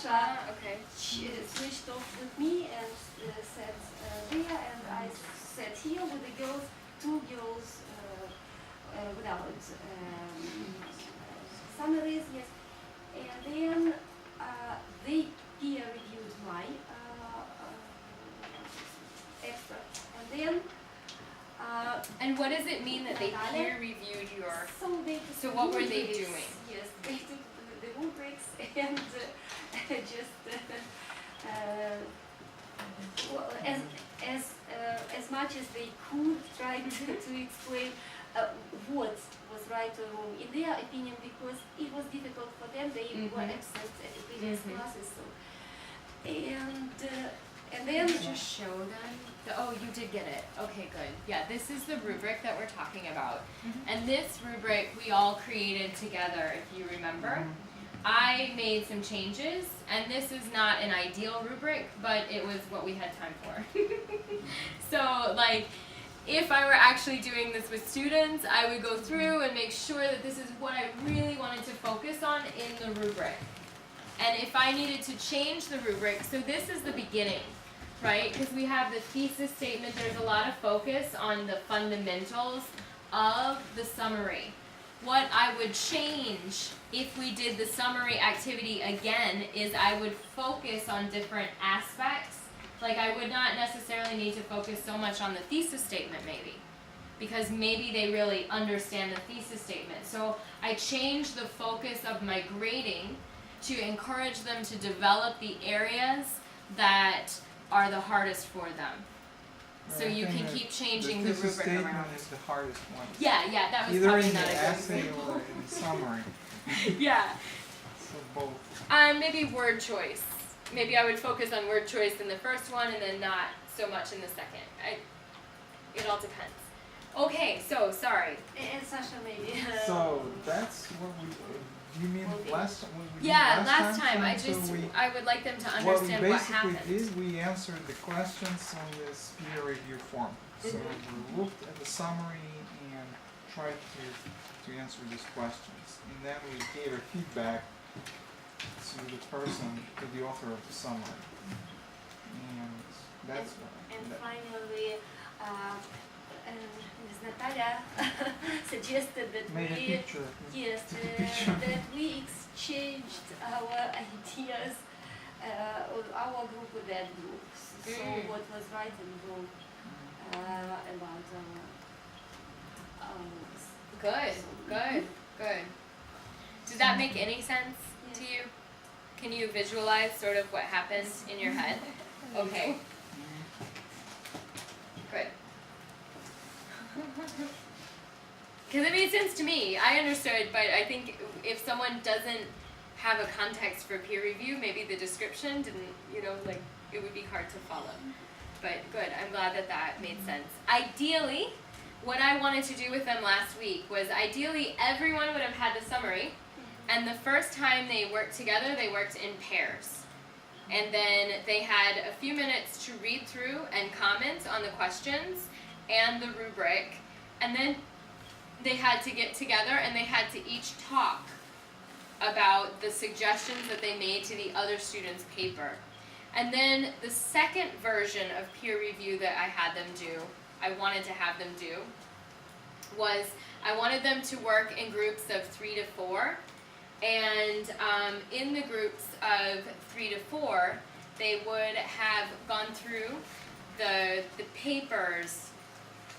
Sasha Okay. switched off with me and sat there, and I sat here with the girls, two girls without summaries, yes. And then they peer reviewed my extract, and then. And what does it mean that they peer reviewed your? So what were they doing? Yes, they took the rubrics and just well, as much as they could try to explain what was right or wrong in their opinion, because it was difficult for them. They were absent at the previous classes, so and then Did you show them? Oh, you did get it. Okay, good. Yeah, this is the rubric that we're talking about. And this rubric we all created together, if you remember. I made some changes, and this is not an ideal rubric, but it was what we had time for. So, like, if I were actually doing this with students, I would go through and make sure that this is what I really wanted to focus on in the rubric. And if I needed to change the rubric, so this is the beginning, right? Because we have the thesis statement, there's a lot of focus on the fundamentals of the summary. What I would change if we did the summary activity again is I would focus on different aspects. Like I would not necessarily need to focus so much on the thesis statement maybe, because maybe they really understand the thesis statement. So I changed the focus of my grading to encourage them to develop the areas that are the hardest for them. So you can keep changing the rubric around. The statement is the hardest one. Yeah, that was either probably in not the a good essay example. or in the summary. Yeah. So both. Maybe word choice. Maybe I would focus on word choice in the first one and then not so much in the second. It all depends. Okay, so sorry. And Sasha maybe. So that's what we. You mean last time? Yeah, last time. So I would like them to understand what happened. What we basically did, we answered the questions on this peer review form. So we looked at the summary and tried to answer these questions, and then we gave a feedback to the person, to the author of the summary, and that's what. And finally, Ms. Natalia suggested that made a picture. Yes, that we exchanged our ideas of our group with that group. So what was right and wrong about Good. Did that make any sense to you? Can you visualize sort of what happened in your head? Okay. Good. Because it made sense to me. I understood, but I think if someone doesn't have a context for peer review, maybe the description didn't, like, it would be hard to follow. But good, I'm glad that made sense. Ideally, what I wanted to do with them last week was ideally everyone would have had the summary, and the first time they worked together, they worked in pairs. And then they had a few minutes to read through and comment on the questions and the rubric, and then they had to get together and they had to each talk about the suggestions that they made to the other student's paper. And then the second version of peer review that I wanted to have them do, was I wanted them to work in groups of 3 to 4, and in the groups of 3 to 4, they would have gone through the papers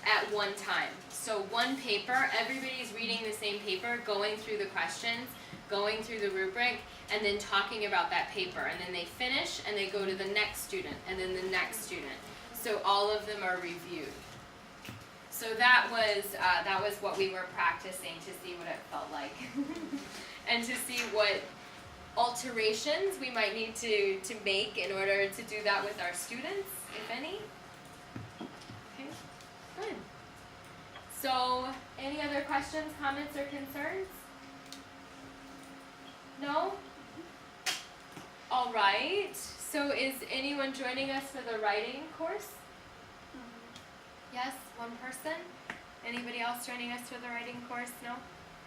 at one time. So one paper, everybody's reading the same paper, going through the questions, going through the rubric, and then talking about that paper. And then they finish, and they go to the next student, and then the next student. So all of them are reviewed. So that was what we were practicing to see what it felt like. And to see what alterations we might need to make in order to do that with our students, if any. Okay, good. So, any other questions, comments, or concerns? No? All right. So is anyone joining us for the writing course? Yes, one person. Anybody else joining us for the writing course? No?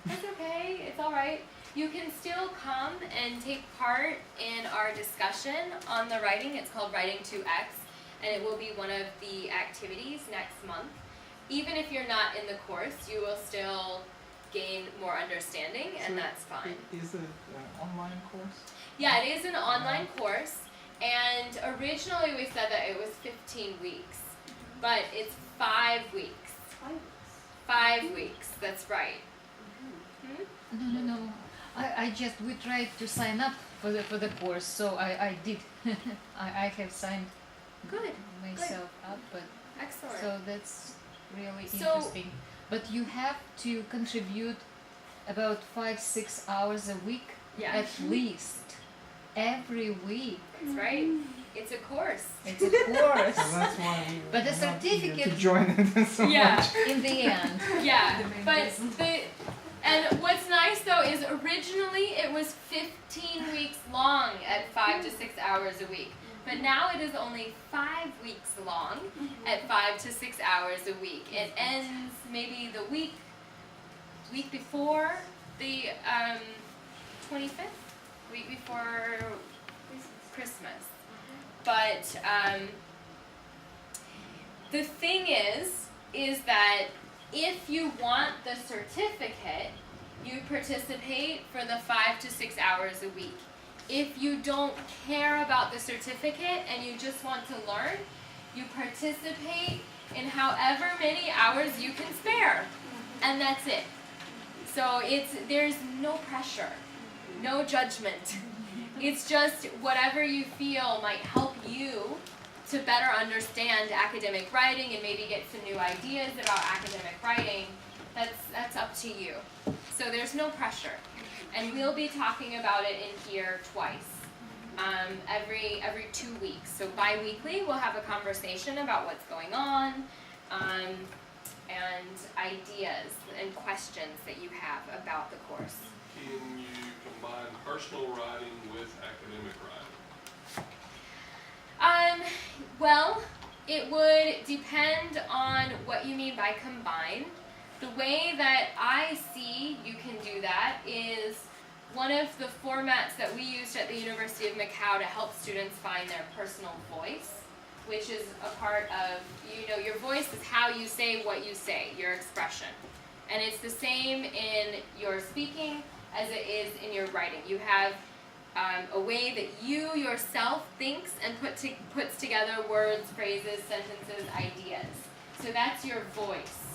That's okay. It's all right. You can still come and take part in our discussion on the writing. It's called Writing 2X, and it will be one of the activities next month. Even if you're not in the course, you will still gain more understanding, and So that's fine. Is it an online course? Yeah, it is an online course, and originally we said that it was 15 weeks, but it's 5 weeks. 5 weeks. 5 weeks, that's right. Hmm? No. We tried to sign up for the course, so I did. I have signed Good, myself up, but excellent. so that's really So- interesting. But you have to contribute about 5-6 hours a week Yeah, at least every week. that's right. It's a course. It's a course. So that's why we But the want you to certificate- join it so Yeah. much. In the end. Yeah, but and what's nice though is originally it was 15 weeks long at 5 to 6 hours a week. But now it is only 5 weeks long at 5 to 6 hours a week. It ends maybe the week before the 25th, week before Christmas. But the thing is that if you want the certificate, you participate for the 5 to 6 hours a week. If you don't care about the certificate and you just want to learn, you participate in however many hours you can spare. And that's it. So there's no pressure, no judgment. It's just whatever you feel might help you to better understand academic writing and maybe get some new ideas about academic writing. That's up to you. So there's no pressure. And we'll be talking about it in here twice, every 2 weeks. So bi-weekly, we'll have a conversation about what's going on, and ideas and questions that you have about the course. Can you combine personal writing with academic writing? Well, it would depend on what you mean by combine. The way that I see you can do that is one of the formats that we used at the University of Macau to help students find their personal voice, which is a part of, your voice is how you say what you say, your expression. And it's the same in your speaking as it is in your writing. You have a way that you yourself thinks and puts together words, phrases, sentences, ideas. So that's your voice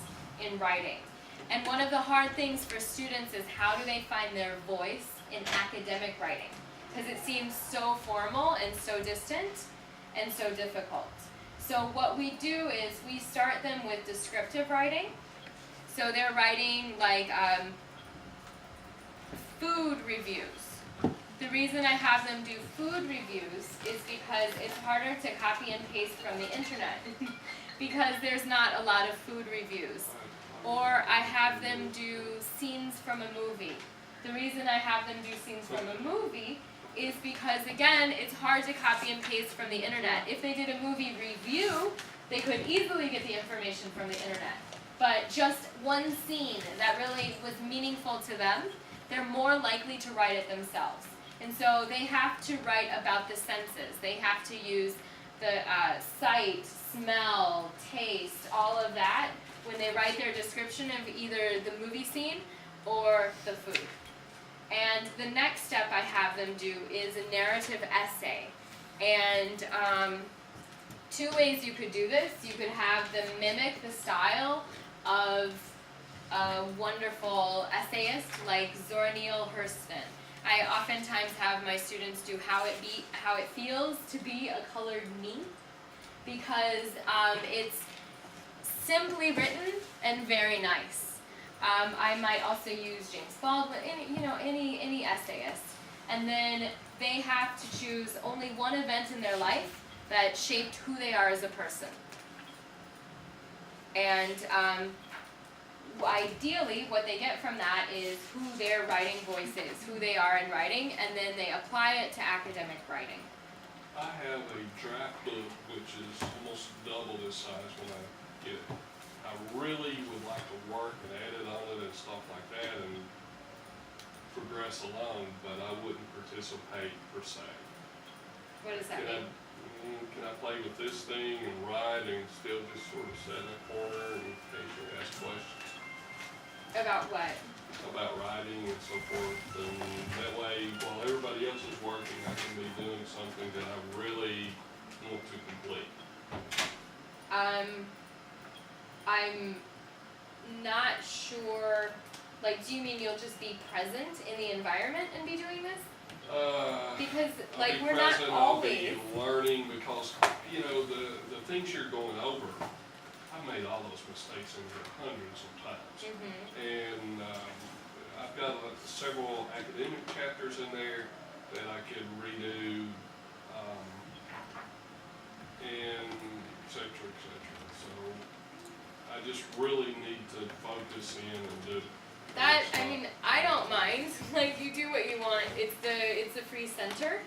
in writing. And one of the hard things for students is how do they find their voice in academic writing? Because it seems so formal and so distant and so difficult. So what we do is we start them with descriptive writing. So they're writing like food reviews. The reason I have them do food reviews is because it's harder to copy and paste from the internet because there's not a lot of food reviews. Or I have them do scenes from a movie. The reason I have them do scenes from a movie is because, again, it's hard to copy and paste from the internet. If they did a movie review, they could easily get the information from the internet. But just one scene that really was meaningful to them, they're more likely to write it themselves. And so they have to write about the senses. They have to use the sight, smell, taste, all of that when they write their description of either the movie scene or the food. And the next step I have them do is a narrative essay. And 2 ways you could do this. You could have them mimic the style of a wonderful essayist like Zora Neale Hurston. I oftentimes have my students do how it feels to be a colored me, because it's simply written and very nice. I might also use James Baldwin, any essayist, and then they have to choose only one event in their life that shaped who they are as a person. And ideally, what they get from that is who their writing voice is, who they are in writing, and then they apply it to academic writing. I have a draft book which is almost double this size when I get it. I really would like to work and edit on it and stuff like that, and progress along, but I wouldn't participate per se. What does that Can I, mean? can I play with this thing and ride and still just sort of sit in a corner and occasionally ask questions About what? about riding and so forth? And that way, while everybody else is working, I can be doing something that I really want to complete. I'm not sure, like, do you mean you'll just be present in the environment and be doing this? Because, I'll like, be we're not present, always. I'll be learning because, you know, the things you're going over, I've made all those mistakes in here hundreds of times. Mm-hmm. And I've got several academic chapters in there that I could redo, and et cetera, et cetera. So I just really need to focus in and do it. That, I mean, I don't mind, like, you do what you want, it's the free center.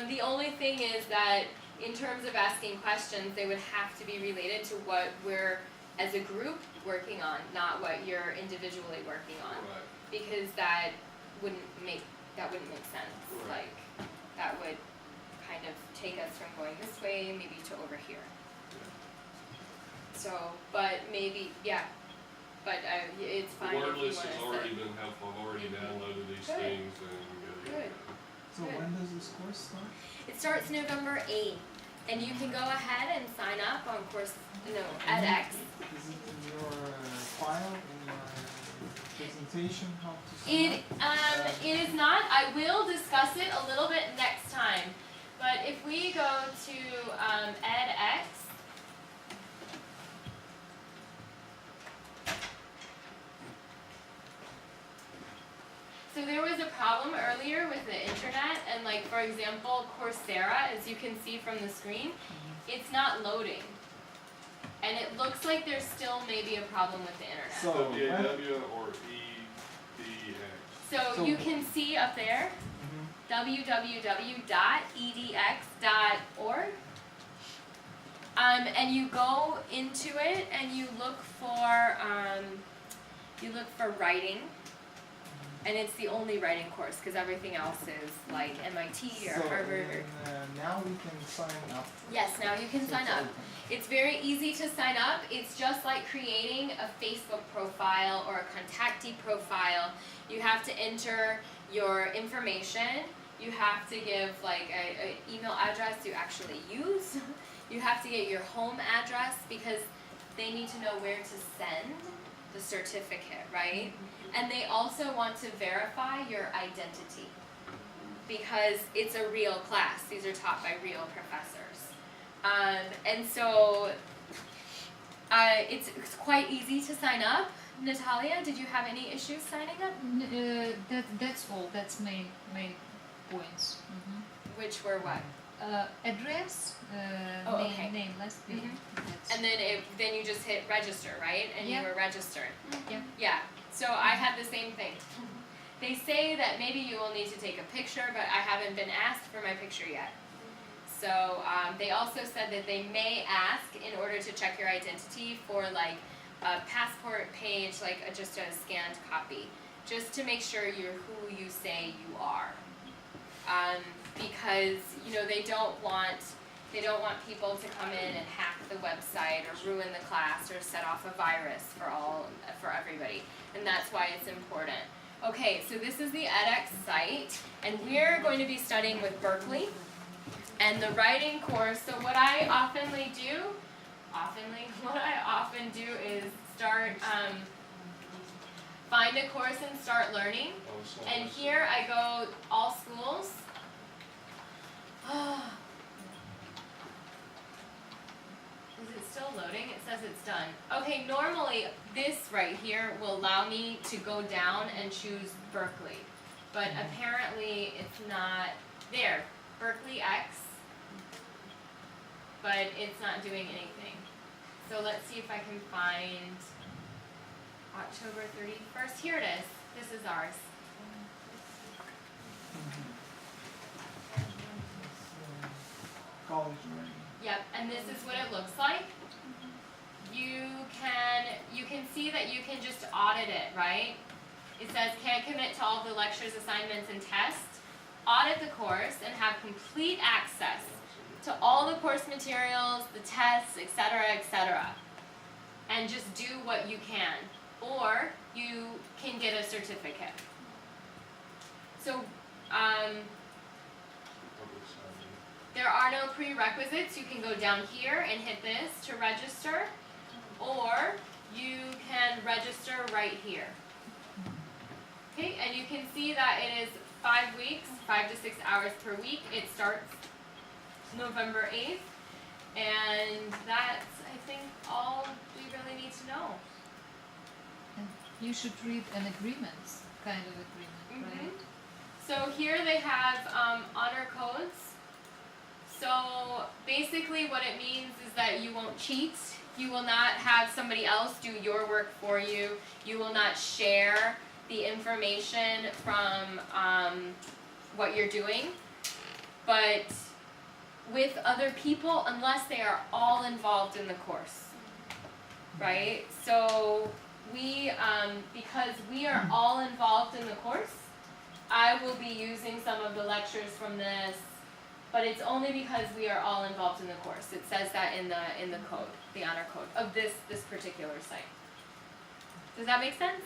The only thing is that in terms of asking questions, they would have to be related to what we're, as a group, working on, not what you're individually working on. Right. Because that wouldn't make sense, Right. like, that would kind of take us from going this way, maybe to over here. So, but maybe, yeah, but it's fine if you The wanna word list has set- already been helpful, I've already downloaded these Good. things and Good. So Good. when does this course start? It starts November 8th, and you can go ahead and sign up on edX. Is it in your file, in your presentation, how to sign It up? it is not. I will discuss it a little bit next time. But if we go to edX, so there was a problem earlier with the internet, and like for example, Coursera, as you can see from the screen, it's not loading. And it looks like there's still maybe a problem with the internet. So, WAW or EDX. So So- you can see up there, Mhm. www.edx.org. And you go into it and you look for writing, and it's the only writing course because everything else is like MIT or So, Harvard. now we can sign up. Yes, now you can So sign it's up. open. It's very easy to sign up. It's just like creating a Facebook profile or a contactee profile. You have to enter your information. You have to give like a email address you actually use. You have to get your home address because they need to know where to send the certificate, right? And they also want to verify your identity because it's a real class. These are taught by real professors. And so it's quite easy to sign up. Natalia, did you have any issues signing up? That's all. That's main points. Which were what? Address, Oh, name, okay. last Mhm. name. That's And then you just hit register, right? And Yeah. you were registered. Yeah. Yeah. So I had the same thing. They say that maybe you will need to take a picture, but I haven't been asked for my picture yet. So they also said that they may ask in order to check your identity for like a passport page, like just a scanned copy, just to make sure you're who you say you are. Because they don't want people to come in and hack the website or ruin the class or set off a virus for everybody, and that's why it's important. Okay, so this is the edX site, and we're going to be studying with Berkeley and the writing course. So what I often do is start find a course and start learning. Oh, it's not And listed. here I go all schools. Is it still loading? It says it's done. Okay, normally this right here will allow me to go down and choose Berkeley. But apparently it's not there. Berkeley X. But it's not doing anything. So let's see if I can find October 31st. Here it is. This is ours. College learning. Yep, and this is what it looks like. You can see that you can just audit it, right? It says can't commit to all of the lectures, assignments, and tests. Audit the course and have complete access to all the course materials, the tests, etc., etc. And just do what you can. Or you can get a certificate. So, there are no prerequisites. You can go down here and hit this to register, or you can register right here. Okay, and you can see that it is 5 weeks, 5 to 6 hours per week. It starts November 8th, and that's, I think, all we really need to know. And you should read an agreement, kind of agreement, Mhm. right? So here they have honor codes. So basically what it means is that you won't cheat. You will not have somebody else do your work for you. You will not share the information from what you're doing. But with other people, unless they are all involved in the course. Right? So we, because we are all involved in the course, I will be using some of the lectures from this, but it's only because we are all involved in the course. It says that in the code, the honor code of this particular site. Does that make sense?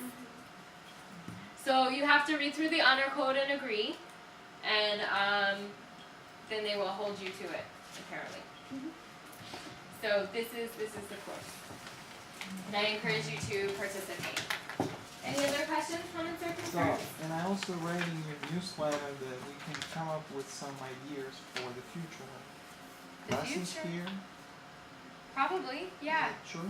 So you have to read through the honor code and agree, and then they will hold you to it, apparently. So this is the course, and I encourage you to participate. Any other questions, comments, or So, concerns? and I also read in your newsletter that we can come up with some ideas for the future The lessons future? here. Probably, yeah. Sure.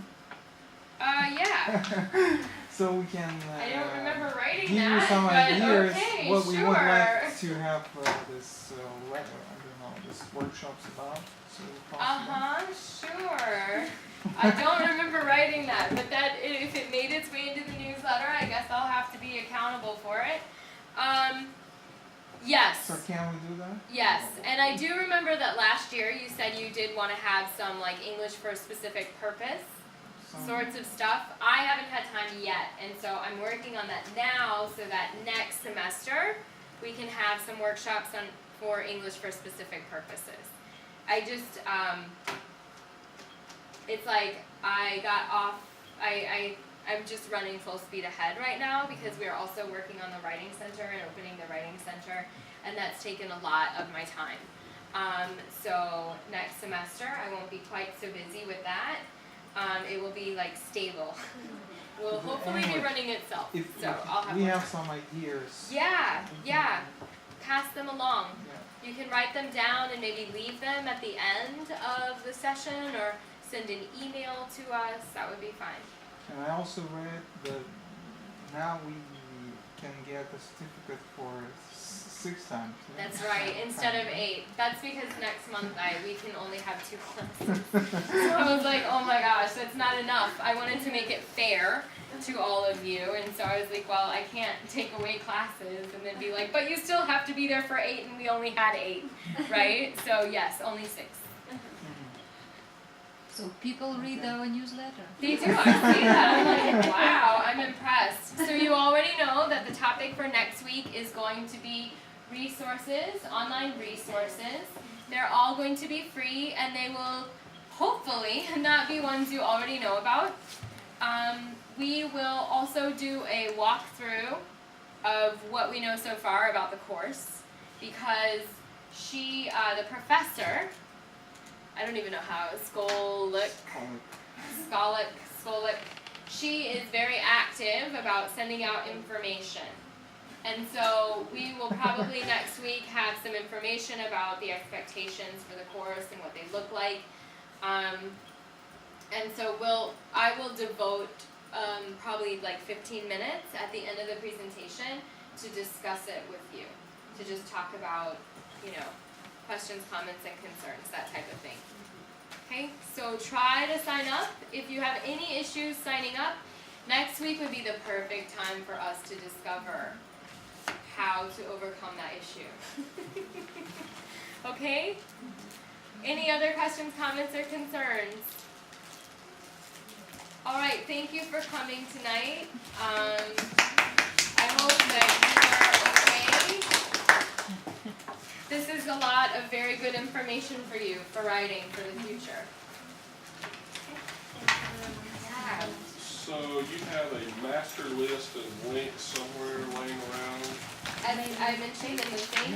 Yeah. So we can I don't remember writing give you that, some but ideas okay, what we sure. would like to have this this workshops about. So possible. Sure. I don't remember writing that, but that if it made its way into the newsletter, I guess I'll have to be accountable for it. Yes. So can we do that? Yes, and I do remember that last year you said you did want to have some like English for a specific purpose Some- sorts of stuff. I haven't had time yet, and so I'm working on that now so that next semester we can have some workshops for English for specific purposes. I just, it's like I got off, I'm just running full speed ahead right now because we are also working on the Writing Center and opening the Writing Center, and that's taken a lot of my time. So next semester I won't be quite so busy with that. It will be like stable. Will hopefully be Anyway, running itself. If, So I'll have we more have time. some ideas. Yeah, yeah. Pass them along. Yeah. You can write them down and maybe leave them at the end of the session or send an email to us. That would be fine. And I also read that now we can get a certificate for 6 times. yeah? That's right, instead of 8. That's because next month we can only have 2 classes. So I was like, oh my gosh, that's not enough. I wanted to make it fair to all of you, and so I was like, well, I can't take away classes and then be like, but you still have to be there for 8 and we only had 8, right? So yes, only 6. So people read our newsletter. They do, I see that. I'm like, wow, I'm impressed. So you already know that the topic for next week is going to be resources, online resources. They're all going to be free, and they will hopefully not be ones you already know about. We will also do a walkthrough of what we know so far about the course, because she, the professor, I don't even know how, Skolic, she is very active about sending out information. And so we will probably next week have some information about the expectations for the course and what they look like. And so I will devote probably like 15 minutes at the end of the presentation to discuss it with you, to just talk about, questions, comments, and concerns, that type of thing. Okay, so try to sign up. If you have any issues signing up, next week would be the perfect time for us to discover how to overcome that issue. Okay? Any other questions, comments, or concerns? All right, thank you for coming tonight. I that you are okay. This is a lot of very good information for you for writing for the future. Yeah. So you have a master list of links somewhere laying around? As I mentioned in the thing,